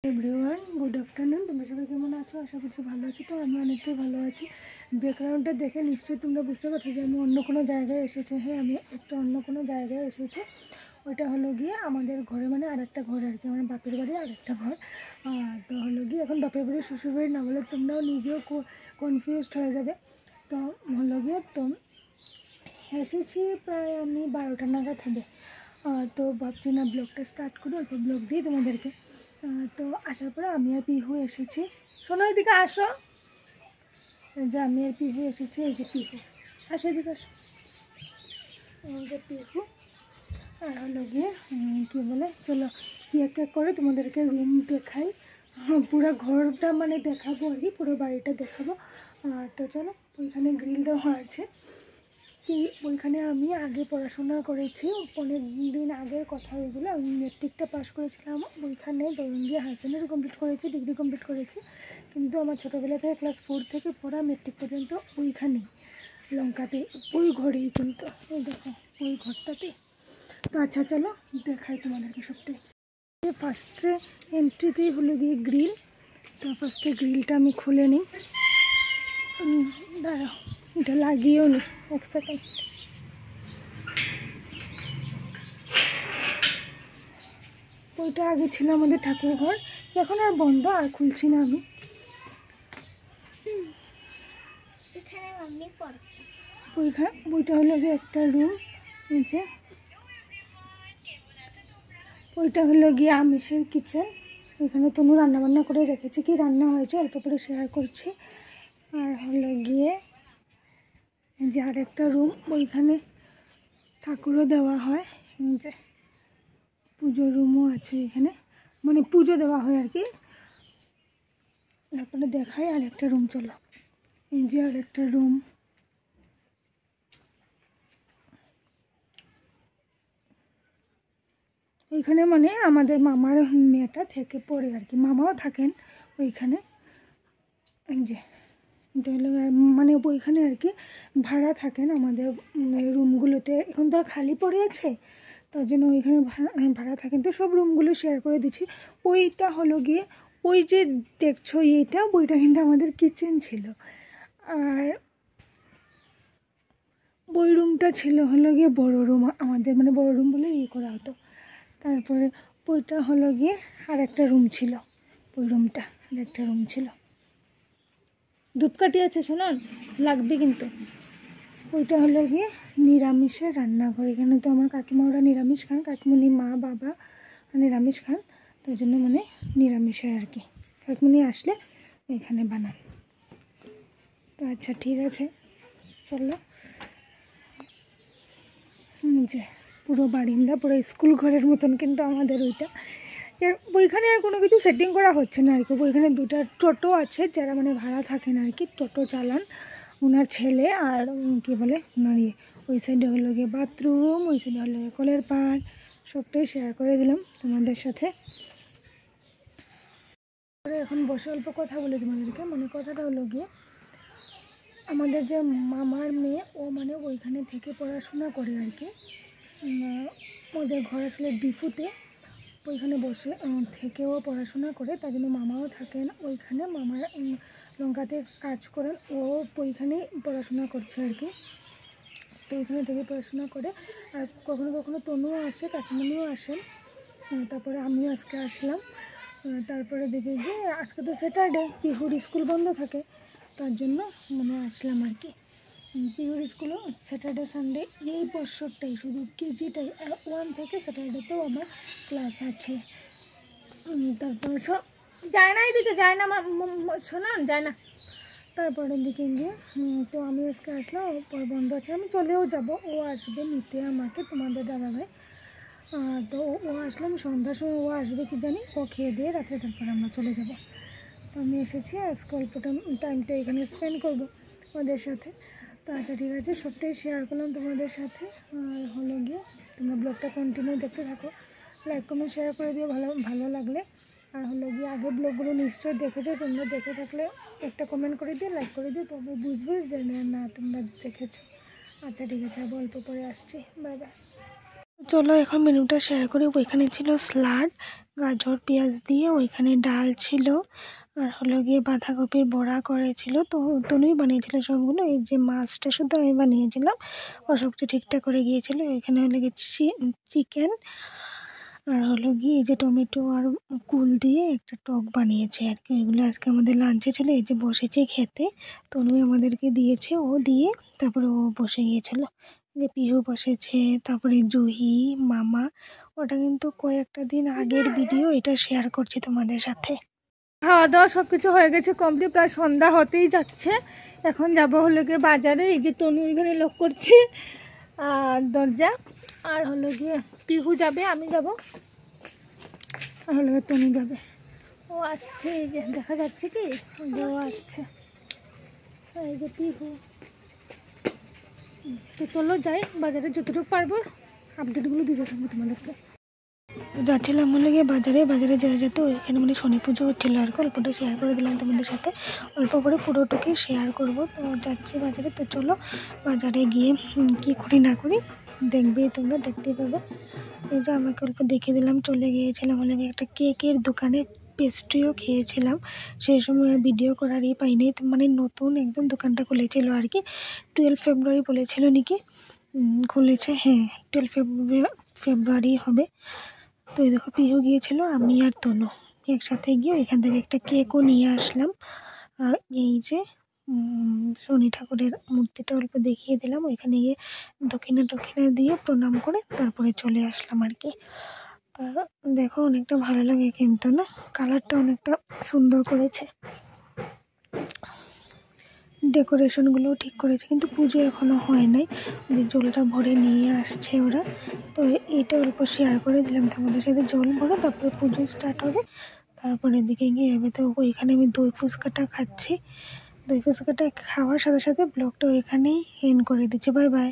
Everyone good afternoon. তোমরা সবাই কেমন আছো? আশা করছি ভালো আছি। তো আমি অনেকটাই ভালো আছি। ব্যাকগ্রাউন্ডটা দেখে নিশ্চয়ই তোমরা বুঝতে পারছো যে আমি অন্য কোনো জায়গায় এসেছি। হ্যাঁ, আমি একটা অন্য কোনো জায়গায় এসেছি। ওইটা হলো গিয়ে আমাদের ঘরে, মানে আরেকটা ঘর আর কি, আমার বাপের বাড়ি আরেকটা ঘর। তো হলো গিয়ে এখন বাপের বাড়ি শ্বশুর বাড়ি না বলে তোমরাও নিজেও কনফিউজড হয়ে যাবে। তো হলো গিয়ে তো এসেছি প্রায় আমি 12টা নাগাদ হবে। তো ভাবছি না ব্লগটা স্টার্ট করি, অল্প ব্লগ দিই তোমাদেরকে। তো আসার পরে আমি আর পিহু এসেছি। শোনো এদিকে আসো, যে আমি আর পিহু এসেছি। এই যে পিহু, আসো এদিকে আসো। এই যে পিহু আর হলো গিয়ে কী বলে, চলো এক এক করে তোমাদেরকে রুম দেখাই। পুরো ঘরটা মানে দেখাবো আর কি, পুরো বাড়িটা দেখাবো। তো চলো, ওইখানে গ্রিল দেওয়া আছে কি, ওইখানে আমি আগে পড়াশোনা করেছি, অনেক দিন আগের কথা এগুলো। আমি মেট্রিকটা পাস করেছিলাম ওইখানে, দরঙ্গিয়া হায়ার সেকেন্ডারি কমপ্লিট করেছি, ডিগ্রি কমপ্লিট করেছি। কিন্তু আমার ছোটোবেলা থেকে ক্লাস 4 থেকে পড়া মেট্রিক পর্যন্ত ওইখানেই, লঙ্কাতে, ওই ঘরেই। কিন্তু এই দেখো ওই ঘরটাতে। তো আচ্ছা চলো দেখাই তোমাদেরকে সবটাই। ফার্স্টে এন্ট্রিতেই হলো গিয়ে গ্রিল। তো ফার্স্টে গ্রিলটা আমি খুলে নিই। দাঁড়াও, এটা লাগিয়েও নি, এক সেকেন্ড। ওইটা আগে ছিল আমাদের ঠাকুর ঘর, এখন আর বন্ধ, আর খুলছি না আমি। ওইটা হলো গিয়ে একটা রুম। নিচে ওইটা হলো গিয়ে আমিষের কিচেন। এখানে তনু রান্নাবান্না করে রেখেছি, কি রান্না হয়েছে অল্প করে শেয়ার করছি। আর হলো গিয়ে যে আর একটা রুম, ওইখানে ঠাকুরও দেওয়া হয়, যে পুজোর রুমও আছে এখানে, মানে পুজো দেওয়া হয় আর কি। তারপরে দেখাই আর একটা রুম, চলো। এই যে আর একটা রুম, ওইখানে মানে আমাদের মামার মেয়েটা থেকে পড়ে আর কি, মামাও থাকেন ওইখানে। এই যে এটা হলো মানে ওইখানে আর কি ভাড়া থাকেন আমাদের রুমগুলোতে। এখন তো খালি পড়ে আছে, তার জন্য ওইখানে ভাড়া থাকেন। তো সব রুমগুলো শেয়ার করে দিচ্ছি। ওইটা হলো গিয়ে, ওই যে দেখছো এইটা, ওইটা কিন্তু আমাদের কিচেন ছিল। আর ওই রুমটা ছিল হলো গিয়ে বড় রুম আমাদের, মানে বড় রুম বলে করা হতো। তারপরে ওইটা হলো গিয়ে আর একটা রুম ছিল, ওই রুমটা আর একটা রুম ছিল। ধূপকাঠি আছে শোনান, লাগবে কিন্তু। ওইটা হলো গিয়ে নিরামিষের রান্নাঘর। এখানে তো আমার কাকিমা ওরা নিরামিষ খান, কাকিমুনি মা বাবা নিরামিষ খান, তাই জন্য মানে নিরামিষের আর কি। কাকিমুনি আসলে এখানে বানান। তো আচ্ছা ঠিক আছে চলো। যে পুরো বারিন্দা, পুরো স্কুল ঘরের মতন কিন্তু আমাদের ওইটা। ওইখানে আর কোনো কিছু সেটিং করা হচ্ছে না আর কি। ওইখানে দুটো টোটো আছে, যারা মানে ভাড়া থাকেন আর কি, টোটো চালান ওনার ছেলে আর কী বলে ওনার ওই সাইডে হলো গিয়ে বাথরুম, ওই সাইডে হলো গিয়ে কলের পাড়। সবটাই শেয়ার করে দিলাম তোমাদের সাথে। এখন বসে অল্প কথা বলে তোমাদেরকে। মানে কথাটা হলো গিয়ে, আমাদের যে মামার মেয়ে, ও মানে ওইখানে থেকে পড়াশোনা করে আর কি। ওদের ঘর আসলে ডিফুতে, ওইখানে বসে থেকেও পড়াশোনা করে, তার জন্য মামাও থাকেন ওইখানে। মামার লঙ্কাতে কাজ করেন, ও ওইখানেই পড়াশোনা করছে আর কি। তো ওইখানে থেকে পড়াশোনা করে। আর কখনো কখনো তনুও আসে, কাকিমণিও আসেন। তারপরে আমিও আজকে আসলাম। তারপরে দেখে গিয়ে আজকে তো স্যাটারডে, পিহুর স্কুল বন্ধ থাকে, তার জন্য মানে আসলাম আর কি। পিহুর স্কুলও স্যাটারডে সানডে এই বছরটাই শুধু কেজিটাই, 1 থেকে স্যাটারডেতেও আমার ক্লাস আছে। তারপরে যায় না, এদিকে যায় না আমার, শোনান যায় না। তারপরের দিকে গিয়ে তো আমি আজকে আসলাম, পর বন্ধ আছে, আমি চলেও যাব। ও আসবে নিতে আমাকে, তোমাদের দাদাভাই। তো ও আসলে আমি সন্ধ্যার সময় ও আসবে কি জানি, ও খেয়ে দিয়ে রাত্রে তারপরে আমরা চলে যাব। তো আমি এসেছি আজকে অল্প টাইমটা এখানে স্পেন্ড করবো ওদের সাথে। তো আচ্ছা ঠিক আছে, সবটাই শেয়ার করলাম তোমাদের সাথে। আর হলো গিয়ে তোমরা ব্লগটা কন্টিনিউ দেখতে থাকো, লাইক কমেন্ট শেয়ার করে দিও ভালো লাগলে। আর হলো গিয়ে আগের ব্লগগুলো নিশ্চয়ই দেখেছো, তোমরা দেখে থাকলে একটা কমেন্ট করে দিও, লাইক করে দিও, তবে বুঝবে যে না তোমরা দেখেছো। আচ্ছা ঠিক আছে, আবার অল্প পরে আসছি, বাই বাই। চলো এখন মেনুটা শেয়ার করি। ওইখানে ছিল স্যালাড গাজর পেঁয়াজ দিয়ে, ওইখানে ডাল ছিল, আর হলো গিয়ে বাঁধাকপির বড়া করেছিল। তো তনুই বানিয়েছিল সবগুলো। এই যে মাছটা শুধু আমি বানিয়েছিলাম, ও সব কিছু ঠিকঠাক করে গিয়েছিলো। এখানে হলো গিয়ে চিকেন, আর হলো গিয়ে এই যে টমেটো আর কুল দিয়ে একটা টক বানিয়েছে আর কি। ওইগুলো আজকে আমাদের লাঞ্চে ছিল। এই যে বসেছে খেতে, তনুই আমাদেরকে দিয়েছে, ও দিয়ে তারপরে ও বসে গিয়েছিল। যে পিহু বসেছে, তারপরে জুহি মামা। ওটা কিন্তু কয়েকটা দিন আগের ভিডিও, এটা শেয়ার করছি তোমাদের সাথে। খাওয়া দাওয়া সব কিছু হয়ে গেছে কমপ্লিট, প্রায় সন্ধ্যা হতেই যাচ্ছে। এখন যাব হলো গিয়ে বাজারে। এই যে তনু এখানে লক করছি আর দরজা, আর হলো গিয়ে পিহু যাবে, আমি যাব, আর হলো গিয়ে তনু যাবে। ও আসছে, এই যে দেখা যাচ্ছে কি, ও আসছে, এই যে পিহু। তো চলো যাই, বাজারে যতটুকু পারবো আপডেটগুলো দিতে থাকবো তোমাদেরকে। যাচ্ছিলাম হলে গিয়ে বাজারে যেতে যেতে ওইখানে মানে শনি পুজো হচ্ছিলো আর কি। অল্পটা শেয়ার করে দিলাম তোমাদের সাথে, অল্প করে পুরোটুকুই শেয়ার করব। তো যাচ্ছি বাজারে। তো চলো বাজারে গিয়ে কী করি না করি দেখবে, তোমরা দেখতেই পাবে। এই যে আমাকে অল্প দেখিয়ে দিলাম, চলে গিয়েছিলাম হলে গিয়ে একটা কেকের দোকানে, পেস্ট্রিও খেয়েছিলাম। সেই সময় ভিডিও করার পাইনি, মানে নতুন একদম দোকানটা খুলেছিল আর কি। 12 ফেব্রুয়ারি বলেছিল নাকি খুলেছে, হ্যাঁ 12 ফেব্রুয়ারি হবে। তো এই দেখো পিহু গিয়েছিল, আমি আর তনু একসাথে গিয়ে এখান থেকে একটা কেকও নিয়ে আসলাম। আর এই যে শনি ঠাকুরের মূর্তিটা অল্প দেখিয়ে দিলাম। ওইখানে গিয়ে দক্ষিণা দিয়ে প্রণাম করে তারপরে চলে আসলাম আর কি। আর দেখো অনেকটা ভালো লাগে কিন্তু, না কালারটা অনেকটা সুন্দর করেছে, ডেকোরেশনগুলোও ঠিক করেছে। কিন্তু পুজো এখনও হয় নাই, যে জলটা ভরে নিয়ে আসছে ওরা। তো এইটা অল্প শেয়ার করে দিলাম তোমাদের সাথে। জল ভরে তারপরে পুজো স্টার্ট হবে, তারপরে এদিকে গিয়ে হবে। তো ওইখানে আমি দই ফুচকাটা খাচ্ছি। দই ফুচকাটা খাওয়ার সাথে সাথে ব্লগটা ওইখানেই এন্ড করে দিচ্ছি। Bye bye.